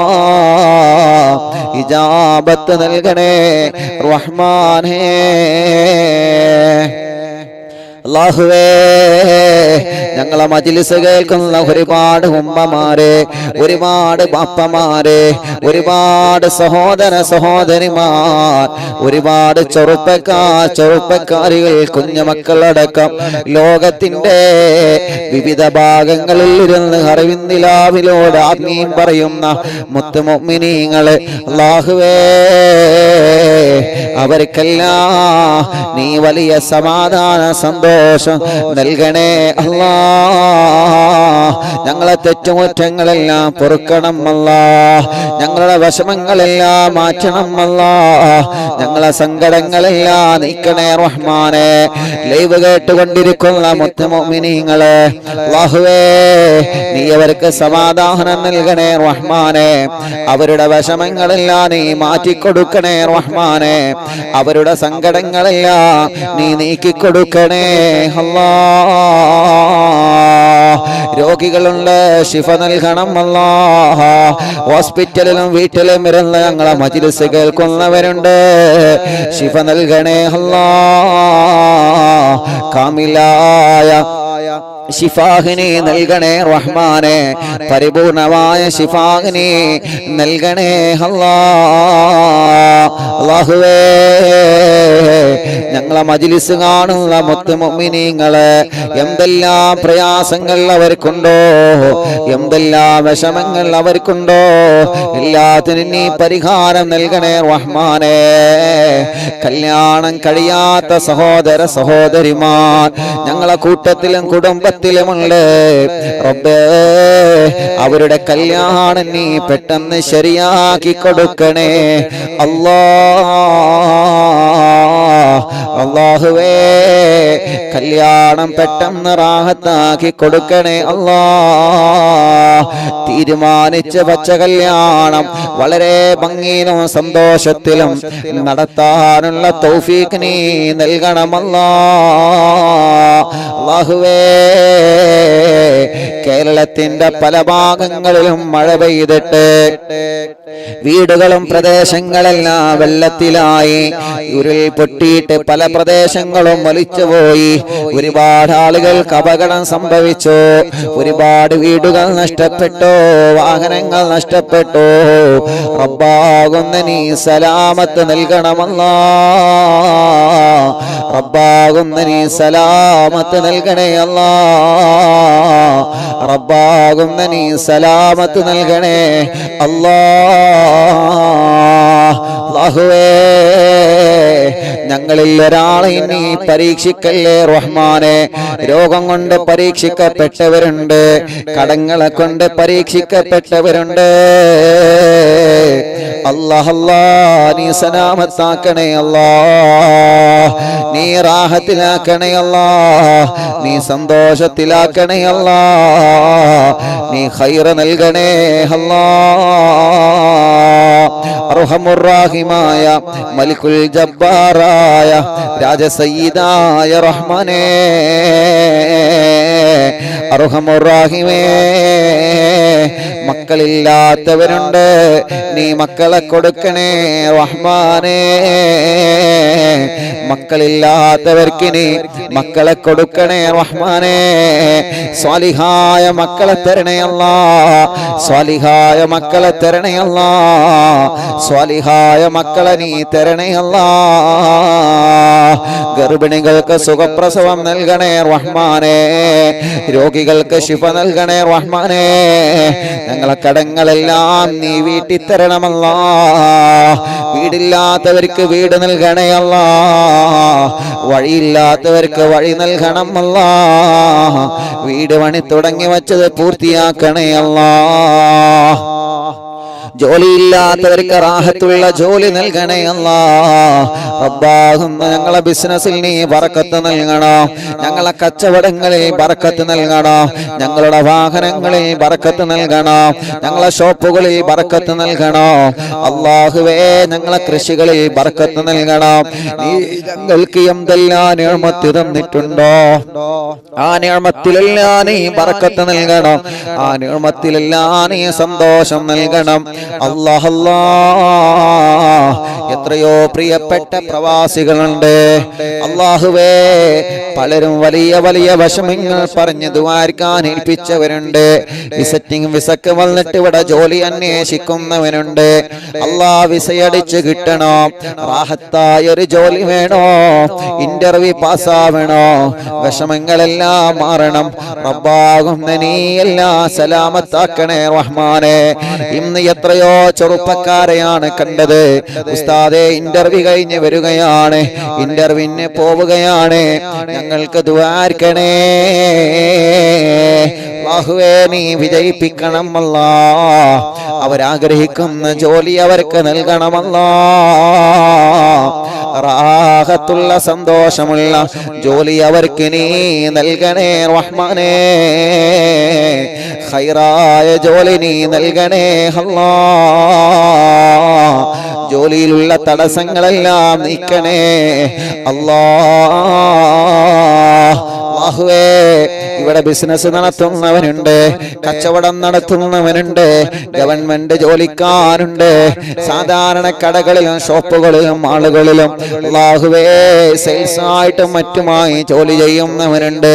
അല്ലാഹ് ഇജാബത്ത് നൽകണേ റഹ്മാനേ അല്ലാഹുവേ ഞങ്ങളെ മജ്‌ലിസ് കേൾക്കുന്ന ഒരുപാട് ഉമ്മമാരെ, ഒരുപാട് ബാപ്പമാരെ, ഒരുപാട് സഹോദര സഹോദരിമാർ, ഒരുപാട് ചെറുപ്പക്കാരികൾ, കുഞ്ഞുമക്കളടക്കം ലോകത്തിന്റെ വിവിധ ഭാഗങ്ങളിൽ ഇരുന്ന് അറിവിന്ദിലാവിലോട് ആമീൻ പറയുന്ന മുത്ത് മുഅ്മിനീങ്ങളെ അല്ലാഹുവേ അവർക്കെല്ലാം നീ വലിയ സമാധാന സന്തോഷം നൽകണേ അല്ലാ. ഞങ്ങളെ തെറ്റുകുറ്റങ്ങളെല്ലാം പൊറുക്കണം അല്ലാ. ഞങ്ങളുടെ വിഷമങ്ങളെല്ലാം മാറ്റണം അല്ലാ. ഞങ്ങളെ സങ്കടങ്ങളെല്ലാം നീക്കണേ റഹ്മാനെ. ലൈവ് കേട്ടുകൊണ്ടിരിക്കുന്ന മുത്ത് മുഅ്മിനീങ്ങളെ അല്ലാഹുവേ നീ അവർക്ക് സമാധാനം നൽകണേ റഹ്മാനെ. അവരുടെ വിഷമങ്ങളെല്ലാം നീ മാറ്റിക്കൊടുക്കണേ റഹ്മാനെ. അവരുടെ സങ്കടങ്ങളെല്ലാം നീ നീക്കിക്കൊടുക്കണേ അല്ലാ. രോഗികളുണ്ട്, ശിഫ നൽകണം അല്ലാ. ഹോസ്പിറ്റലിലും വീട്ടിലും ഇരുന്ന് ഞങ്ങളെ മജ്‌ലിസ് കേൾക്കുന്നവരുണ്ട്, ശിഫ നൽകണേ അല്ലാ. കാമിലായ ശിഫാഹിനി നൽകണേ റഹ്മാനെ. പരിപൂർണമായ ശിഫാഹിനി നൽകണേ അല്ലാ. അല്ലാഹുവേ ഞങ്ങളെ മജ്‌ലിസ് കാണുന്ന മുത്ത് മുഅ്മിനീങ്ങളെ എന്തെല്ലാം പ്രയാസങ്ങൾ അവർക്കുണ്ടോ, എന്തെല്ലാം വിഷമങ്ങൾ അവർക്കുണ്ടോ, എല്ലാത്തിനും നീ പരിഹാരം നൽകണേ റഹ്മാനെ. കല്യാണം കഴിയാത്ത സഹോദര സഹോദരിമാർ ഞങ്ങളെ കൂട്ടത്തിലും കുടുംബത്തിലുമുണ്ട് റബ്ബേ. അവരുടെ കല്യാണം നീ പെട്ടെന്ന് ശരിയാക്കി കൊടുക്കണേ അല്ലാ. അല്ലാഹുവേ കല്യാണം പെട്ടെന്ന് റാഹത്താക്കി കൊടുക്കണേ അല്ലാ. തീരുമാനിച്ച വച്ച കല്യാണം വളരെ ഭംഗിയിലും സന്തോഷത്തിലും നടത്താനുള്ള തൗഫീഖ് നീ നൽകണമല്ലാ. അല്ലാഹുവേ കേരളത്തിന്റെ പല ഭാഗങ്ങളിലും മഴ പെയ്തിട്ട് വീടുകളും പ്രദേശങ്ങളെല്ലാം വെള്ളത്തിലായി, ഉരുൾ പൊട്ടിയിട്ട് പല പ്രദേശങ്ങളും ഒലിച്ചുപോയി. ഒരുപാട് ആളുകൾക്ക് അപകടം സംഭവിച്ചു, ഒരുപാട് വീടുകൾ നഷ്ടപ്പെട്ടു, വാഹനങ്ങൾ നഷ്ടപ്പെട്ടു. റബ്ബാകുന്ന നീ സലാമത്ത് നൽകണമല്ലാ. റബ്ബാകുന്ന നീ സലാമത്ത് നൽകണേ അല്ലാ. റബ്ബാകുന്ന നീ സലാമത്ത് നൽകണേ അല്ലാ. അല്ലാഹുവേ ഞങ്ങളിൽ ഒരാളെ നീ പരീക്ഷിക്കല്ലേ റഹ്മാനെ. രോഗം കൊണ്ട് പരീക്ഷിക്കപ്പെട്ടവരുണ്ട്, കടങ്ങളെ കൊണ്ട് പരീക്ഷിക്കപ്പെട്ടവരുണ്ട്. അല്ലാഹ് നീ സലാമത്താക്കണേ അല്ലാ. നീ റാഹത്തിലാക്കണേ അല്ലാ. നീ സന്തോഷത്തിലാക്കണേ അല്ലാ. നീ ഖൈർ നൽകണേ അല്ലാ. അർഹമുർ റഹീമായ മലിക്കുൽ ജബ്ബാറായ രാജസയ്യിദായ റഹ്മാനേ, അർഹമുർ റഹീമേ മക്കളില്ലാത്തവരുണ്ട്, നീ മക്കളെ കൊടുക്കണേ റഹ്മാനേ. മക്കളില്ലാത്തവർക്ക് നീ മക്കളെ കൊടുക്കണേ റഹ്മാനേ. സ്വാലിഹായ മക്കളെ തരണേ അല്ലാ. സ്വാലിഹായ മക്കളെ തരണേ അല്ലാ. സ്വാലിഹായ മക്കളെ നീ തരണേ അല്ലാ. ഗർഭിണികൾക്ക് സുഖപ്രസവം നൽകണേ റഹ്മാനേ. രോഗികൾക്ക് ശിഫ നൽകണേ റഹ്മാനേ. ഞങ്ങളെ കടങ്ങളെല്ലാം നീ വീട്ടി തരണമല്ലാ. വീടില്ലാത്തവർക്ക് വീട് നൽകണേ അല്ലാ. വഴിയില്ലാത്തവർക്ക് വഴി നൽകണം അല്ലാ. വീട് പണി തുടങ്ങി വച്ചത് പൂർത്തിയാക്കണേ അല്ലാ. ജോലിയില്ലാത്തവർക്ക് റാഹത്തുള്ള ജോലി നൽകണേ അല്ലാ. റബ്ബാകുന്ന ഞങ്ങളെ ബിസിനസ്സിൽ നീ ബറക്കത്ത് നൽകണം. ഞങ്ങളെ കച്ചവടങ്ങളിൽ ബറക്കത്ത് നൽകണം. ഞങ്ങളുടെ വാഹനങ്ങളിൽ ബറക്കത്ത് നൽകണം. ഞങ്ങളെ ഷോപ്പുകളിൽ ബറക്കത്ത് നൽകണം. അല്ലാഹുവേ ഞങ്ങളെ കൃഷികളിൽ ബറക്കത്ത് നൽകണം. നീ ഞങ്ങൾക്ക് എന്തെല്ലാം നിഅമത്ത് തന്നിട്ടുണ്ടോ ആ നിഅമത്തിലെല്ലാം നീ ബറക്കത്ത് നൽകണം. ആ നിഅമത്തിലെല്ലാം നീ സന്തോഷം നൽകണം. അല്ലാഹ് എത്രയോ പ്രിയപ്പെട്ട പ്രവാസികളുണ്ട് അല്ലാഹുവേ. പലരും വലിയ വലിയ വിഷമങ്ങൾ പറഞ്ഞ് ദുആർക്കാൻ ഏൽപ്പിച്ചവരുണ്ട്. വിസിറ്റിംഗ് വിസക്ക് വന്നിട്ട് ഇവിടെ ജോലി അന്വേഷിക്കുന്നവനുണ്ട്. അല്ലാഹ് വിസയടിച്ച് കിട്ടണോ, റാഹത്തായ ഒരു ജോലി വേണോ, ഇന്റർവ്യൂ പാസ്സാവണോ, വിഷമങ്ങളെല്ലാം മാറണം. റബ്ബാകുന്ന നീ എല്ലാം സലാമത്താക്കണേ റഹ്മാനെ. ഇന്ന് എത്രയോ ചെറുപ്പക്കാരെയാണ് കണ്ടത്. ഉസ്താദേ ഇന്റർവ്യൂ കഴിഞ്ഞ് വരികയാണ്, ഇന്റർവ്യൂവിന് പോവുകയാണ്, ഞങ്ങൾക്ക് ദുആർക്കണേ അല്ലാഹുവേ, നീ വിജയിപ്പിക്കണം അല്ലാഹ്. അവരാഗ്രഹിക്കുന്ന ജോലി അവർക്ക് നൽകണമല്ലാഹ്. റാഹത്തുള്ള സന്തോഷമുള്ള ജോലി അവർക്ക് നീ നൽകണേ റഹ്മാനേ. ഖൈറായ ജോലി നീ നൽകണേ അല്ലാഹ്. ജോലിയിലുള്ള തടസ്സങ്ങളെല്ലാം നീക്കണേ അല്ലാഹ്. അല്ലാഹുവേ, ഇവിടെ ബിസിനസ് നടത്തുന്നവനുണ്ട്, കച്ചവടം നടത്തുന്നവനുണ്ട്, ഗവൺമെന്റ് ജോലിക്കാരുണ്ട്, സാധാരണ കടകളിലും ഷോപ്പുകളിലും ആളുകളിലും അല്ലാഹുവേ സെയിൽസ് ആയിട്ടും മറ്റുമായി ജോലി ചെയ്യുന്നവരുണ്ട്,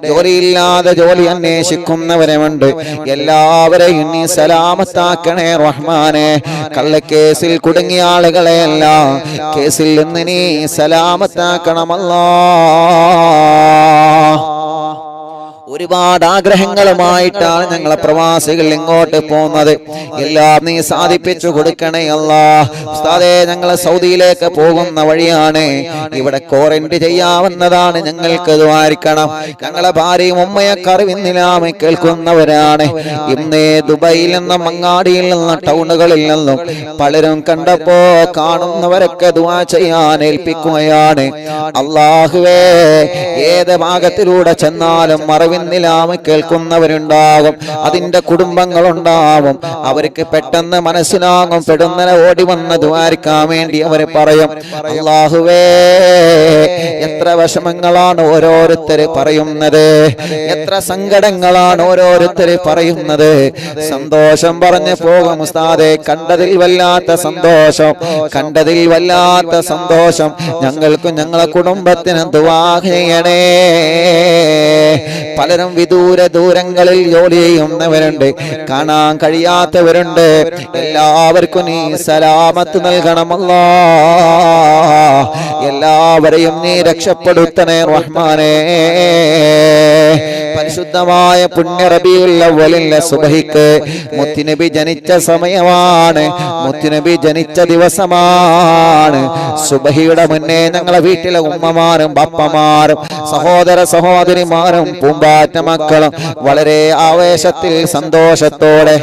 ജോലിയില്ലാതെ ജോലി അന്വേഷിക്കുന്നവരുമുണ്ട്. എല്ലാവരെയും നീ സലാമത്താക്കണേ റഹ്മാനെ. കള്ളക്കേസിൽ കുടുങ്ങിയ ആളുകളെയെല്ലാം കേസിൽ നിന്ന് നീ സലാമത്താക്കണമല്ലാ. ഒരുപാട് ആഗ്രഹങ്ങളുമായിട്ടാണ് ഞങ്ങളെ പ്രവാസികൾ ഇങ്ങോട്ട് പോകുന്നത്. എല്ലാം നീ സാധിപ്പിച്ചു കൊടുക്കണേ അല്ലാഹ്. ഉസ്താദേ, ഞങ്ങളെ സൗദിയിലേക്ക് പോകുന്ന വഴിയാണ്, ഇവിടെ ക്വാറന്റൈൻ ചെയ്യാവുന്നതാണ്, ഞങ്ങൾക്ക് ദ്വാരിക്കണം. ഞങ്ങളെ ഭാര്യയും ഉമ്മയൊക്കെ അറിവിന്നിലാമെ കേൾക്കുന്നവരാണ്. ഇന്ന് ദുബൈയിൽ നിന്നും അങ്ങാടിയിൽ നിന്നും ടൗണുകളിൽ നിന്നും പലരും കണ്ടപ്പോ കാണുന്നവരൊക്കെ ദുആ ചെയ്യാൻ ഏൽപ്പിക്കുകയാണ്. അല്ലാഹുവേ, ഏത് ഭാഗത്തിലൂടെ ചെന്നാലും നിലാമ കേൾക്കുന്നവരുണ്ടാകും, അതിന്റെ കുടുംബങ്ങളുണ്ടാവും. അവർക്ക് പെട്ടെന്ന് മനസ്സിലാകും, പെടുന്നനെ ഓടി വന്ന് ദ്വാരിക്കാൻ വേണ്ടി അവർ പറയും. അല്ലാഹുവേ, എത്ര വിഷമങ്ങളാണ് ഓരോരുത്തര് പറയുന്നത്, എത്ര സങ്കടങ്ങളാണ് ഓരോരുത്തര് പറയുന്നത്. സന്തോഷം പറഞ്ഞു പോകും ഉസ്താദേ, കണ്ടതിൽ വല്ലാത്ത സന്തോഷം, കണ്ടതിൽ വല്ലാത്ത സന്തോഷം. ഞങ്ങൾക്കും ഞങ്ങളെ കുടുംബത്തിന് ദുആ ചെയ്യണേ. പലരും വിദൂര ദൂരങ്ങളിൽ ജോലി ചെയ്യുന്നവരുണ്ട്, കാണാൻ കഴിയാത്തവരുണ്ട്. എല്ലാവർക്കും നീ സലാമത്ത് നൽകണമല്ലാ. എല്ലാവരെയും നീ രക്ഷപ്പെടുത്തണേ റഹ്മാനേ. പരിശുദ്ധമായ പുണ്യ റബീഉൽ അവ്വലിലെ സുബഹിക്ക് മുത്തുനബി ജനിച്ച സമയമാണ്, മുത്തുനബി ജനിച്ച ദിവസമാണ്. സുബഹിയുടെ മുന്നേ ഞങ്ങളെ വീട്ടിലെ ഉമ്മമാരും ബാപ്പമാരും സഹോദര സഹോദരിമാരും പൂമ്പാറ്റ മക്കളും വളരെ ആവേശത്തിൽ സന്തോഷത്തോടെ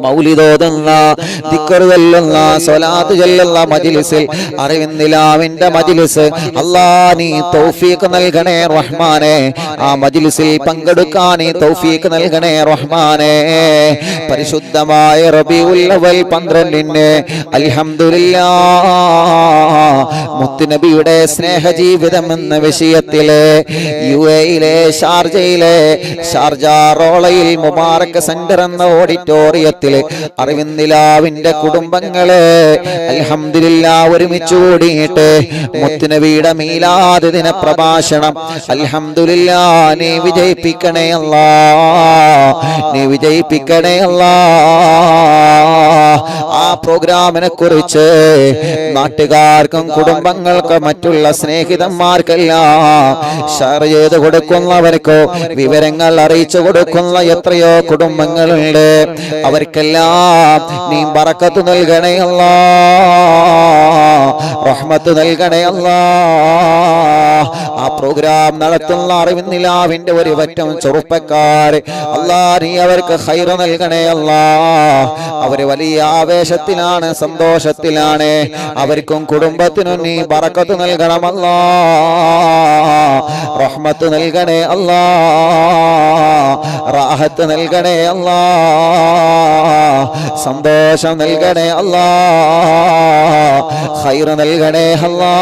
മൗലിദോതുന്ന, ദിക്ർ ചൊല്ലുന്ന, സ്വലാത്ത് ചൊല്ലുന്ന മജ്ലിസിൽ, അറിവിന്നിലാവിന്റെ മജ്ലിസ്, അല്ലാഹ് നീ തൗഫീഖ് നൽകണേ റഹ്മാനേ. ആ മജ്ലിസിൽ പങ്കെടുക്കാൻ നീ തൗഫീഖ് നൽകണേ റഹ്മാനേ. പരിശുദ്ധമായ റബീഉൽ അവ്വൽ 12 അൽഹംദുലില്ലാഹ് മുത്തുനബിയുടെ സ്നേഹജീവിതം എന്ന വിഷയത്തില് യുഎഇയിലെ ഷാർജയിലെ ഷാർജ റോളയിൽ മുബാറക് സെന്റർ എന്ന ഓഡിറ്റോറിയത്തില് അറിവിന്നിലാവിന്റെ കുടുംബങ്ങള് അൽഹംദുലില്ലാഹ് ഒരുമിച്ച് കൂടിയിട്ട് മുത്തുനബിയുടെ മീലാദ് ദിന പ്രഭാഷണം അൽഹംദുലില്ലാഹ് നീ വിജയിപ്പിക്കണേ അല്ലാഹ്, നീ വിജയിപ്പിക്കണേ അല്ലാഹ്. ആ പ്രോഗ്രാമിനെ കുറിച്ച് നാട്ടുകാർക്കും കുടുംബങ്ങൾക്കും മറ്റുള്ള സ്നേഹിതന്മാർക്കെല്ലാം ഷെയർ ചെയ്ത് കൊടുക്കുന്നവർക്കോ വിവരങ്ങൾ അറിയിച്ചു കൊടുക്കുന്ന എത്രയോ കുടുംബങ്ങളുണ്ട്. അവർക്കെല്ലാം നീ ബറക്കത്ത് നൽകണേ അല്ലാഹ്, റഹ്മത്ത് നൽകണേ അല്ലാഹ്. ആ പ്രോഗ്രാം നടത്തുന്ന അറിവിന്നിലാവിന്റെ ഒരു പറ്റം ചെറുപ്പക്കാർ അല്ലാഹ് നീ അവർക്ക് ഖൈർ നൽകണേ അല്ലാഹ്. അവര് വലിയ ആവേശത്തിൽ ആവേശത്തിലാണ്, സന്തോഷത്തിലാണ്. അവർക്കും കുടുംബത്തിനും നീ ബറക്കത്ത് നൽകണം അല്ലാ, റഹ്മത്ത് നൽകണേ അല്ലാ, റാഹത്ത് നൽകണേ അല്ലാ, സന്തോഷം നൽകണേ അല്ലാ, ഖൈർ നൽകണേ അല്ലാ,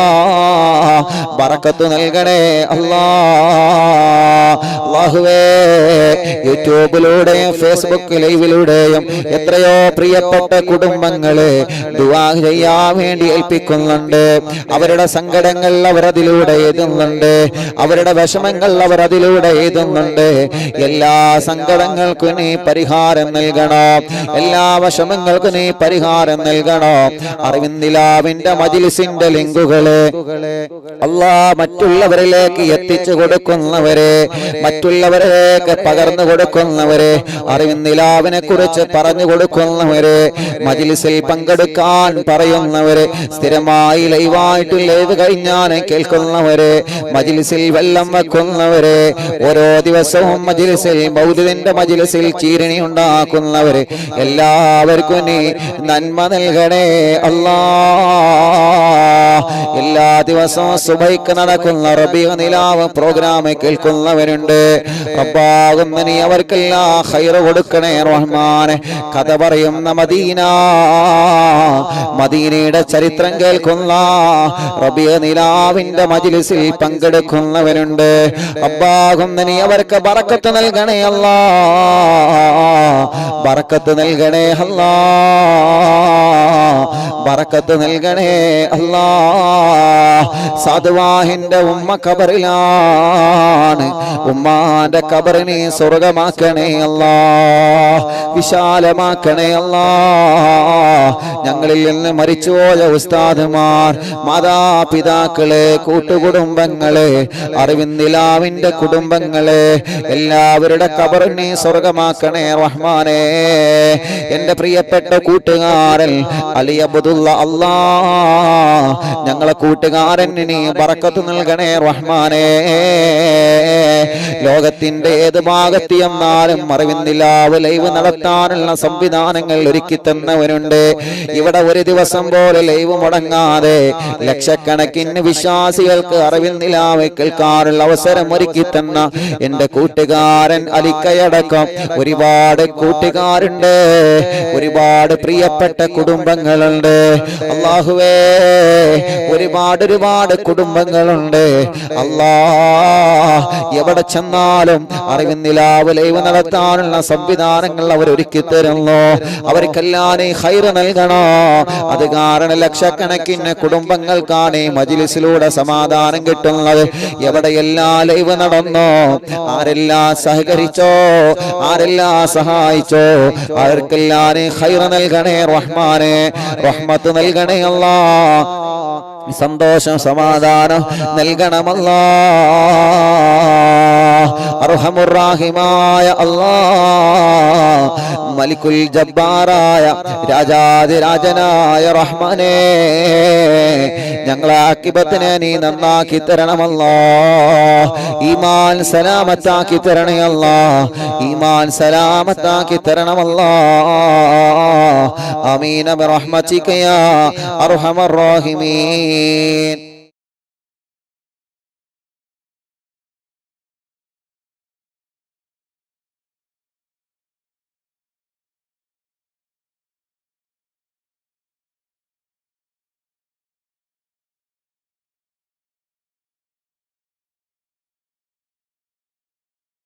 ബറക്കത്ത് നൽകണേ അല്ലാ. അല്ലാഹുവേ, യൂട്യൂബിലൂടെയും ഫേസ്ബുക്ക് ലൈവിലൂടെയും എത്രയോ പ്രിയപ്പെട്ട കുടുംബങ്ങളെ ദുആ ചെയ്യാൻ വേണ്ടി ഏൽപ്പിക്കുന്നുണ്ട്. അവരുടെ സങ്കടങ്ങൾ അവരതിലൂടെ എഴുതുന്നുണ്ട്, അവരുടെ വിഷമങ്ങൾ അവരതിലൂടെ എഴുതുന്നുണ്ട്. എല്ലാ സങ്കടങ്ങൾക്കും നീ പരിഹാരം നൽകണം, എല്ലാ വിഷമങ്ങൾക്കും നീ പരിഹാരം നൽകണം. അറിവിന്ദിലാവിന്റെ മജ്‌ലിസിന്റെ ലിങ്കുകളെ അല്ലാ മറ്റുള്ളവരിലേക്ക് എത്തിച്ചു കൊടുക്കുന്നവരെ, മറ്റുള്ളവരിലേക്ക് പകർന്നു കൊടുക്കുന്നവരെ, അറിവിന്ദിലാവിനെ കുറിച്ച് പറഞ്ഞു കൊടുക്കുന്നവരെ, മജ്‌ലിസിൽ പങ്കെടുക്കാൻ പറയുന്നവരെ, സ്ഥിരമായി ലൈവായിട്ട് ലൈവ് കഴിഞ്ഞാൽ കേൾക്കുന്നവരെ, മജ്‌ലിസിൽ വെള്ളം വെക്കുന്നവരെ, ഓരോ ദിവസവും മജ്‌ലിസിൽ മൗലിദിന്റെ മജ്‌ലിസിൽ ചീരണി ഉണ്ടാക്കുന്നവരെ, എല്ലാവർക്കും നീ നന്മ നൽകണേ അല്ലാ. എല്ലാ ദിവസവും സുബഹിക്ക് നടക്കുന്ന റബീഉ നിലാവ് പ്രോഗ്രാം കേൾക്കുന്നവരുണ്ട്. റബ്ബാകുന്ന നീ അവർക്കെല്ലാം ഖൈർ കൊടുക്കണേ റഹ്മാനെ. കഥ പറയുന്ന മദീന, മദീനയുടെ ചരിത്രം കേൾക്കുന്ന റബീഉ നിലാവിന്റെ മജ്‌ലിസിൽ പങ്കെടുക്കുന്നവരുണ്ട്. റബ്ബാകുന്ന നീ അവർക്ക് ബറക്കത്ത് നൽകണേ അല്ലാ, ബറക്കത്ത് നൽകണേ അല്ലാ, ബറക്കത്ത് നൽകണേ അല്ലാ. സാധുവാഹിന്റെ ഉമ്മ ഖബറിലാണ്, ഉമ്മാന്റെ ഖബറിനെ സ്വർഗമാക്കണേ അല്ലാ, വിശാലമാക്കണേ അല്ലാ. ഞങ്ങളിൽ നിന്ന് മരിച്ചുപോയ ഉസ്താദുമാർ, മാതാപിതാക്കളെ, കൂട്ടുകുടുംബങ്ങളെ, അറിവിന്ദിലാവിന്റെ കുടുംബങ്ങളെ, എല്ലാവരുടെ ഖബറിനെ സ്വർഗമാക്കണേ റഹ്മാനേ. എന്റെ പ്രിയപ്പെട്ട കൂട്ടുകാരൻ അലി അബ്ദുള്ള അല്ലാ, ഞങ്ങളെ കൂട്ടുകാരൻ നീ ബറക്കത്ത് നൽകണേ റഹ്മാനേ. ലോകത്തിന്റെ ഏത് ഭാഗത്ത് എന്നാലും അറിവിന്ദിലാവ് ലൈവ് നടത്താനുള്ള സംവിധാനങ്ങൾ ഒരുക്കി തന്നവരുണ്ട്. ഇവിടെ ഒരു ദിവസം പോലെ ലൈവ് മുടങ്ങാതെ ലക്ഷക്കണക്കിന് വിശ്വാസികൾക്ക് അറിവിന്ദിലാവ് കേൾക്കാനുള്ള അവസരം ഒരുക്കി തന്ന എന്റെ കൂട്ടുകാരൻ അലിക്കയടക്കം ഒരുപാട് കൂട്ടുകാരുണ്ട്, ഒരുപാട് പ്രിയപ്പെട്ട കുടുംബങ്ങളുണ്ട്. അല്ലാഹുവേ, ഒരുപാട് കുടുംബങ്ങളുണ്ട്. അല്ലാ, എവിടെ ചെന്നാലും അറിവിന്ദിലാവ് ലൈവ് നടത്താനുള്ള സംവിധാനങ്ങൾ അവർ ഒരുക്കി തരുന്നു. അവർക്കെല്ലാം നീ ഖൈർ നൽകണോ. അത് കാരണം ലക്ഷക്കണക്കിന് കുടുംബങ്ങൾക്കാണ് ഈ മജ്‌ലിസിലൂടെ സമാധാനം കിട്ടുന്നത്. എവിടെയെല്ലാം ലൈവ് നടന്നോ, ആരെല്ലാം സഹകരിച്ചോ, ആരെല്ലാം സഹായിച്ചോ, അവർക്കെല്ലാം നീ ഖൈർ നൽകണേ റഹ്മാനെ, റഹ്മത്ത് നൽകണേ അല്ലാ, സന്തോഷം സമാധാനം നൽകണമല്ലാ. അർഹമുർ റഹീമായ അല്ലാഹ്, മലിക്കുൽ ജബ്ബാറായ രാജാതിരാജനായ റഹ്മാനേ, ഞങ്ങളെ ആഖിബത്തിനെ നീ നന്നാക്കി തരണമല്ലാ. ഈമാൻ സലാമത്താക്കി തരണേ അല്ലാ, ഈമാൻ സലാമത്താക്കി തരണമല്ലാ. ആമീൻ ബിറഹ്മതിക യാ അർഹമർ റഹീമീൻ.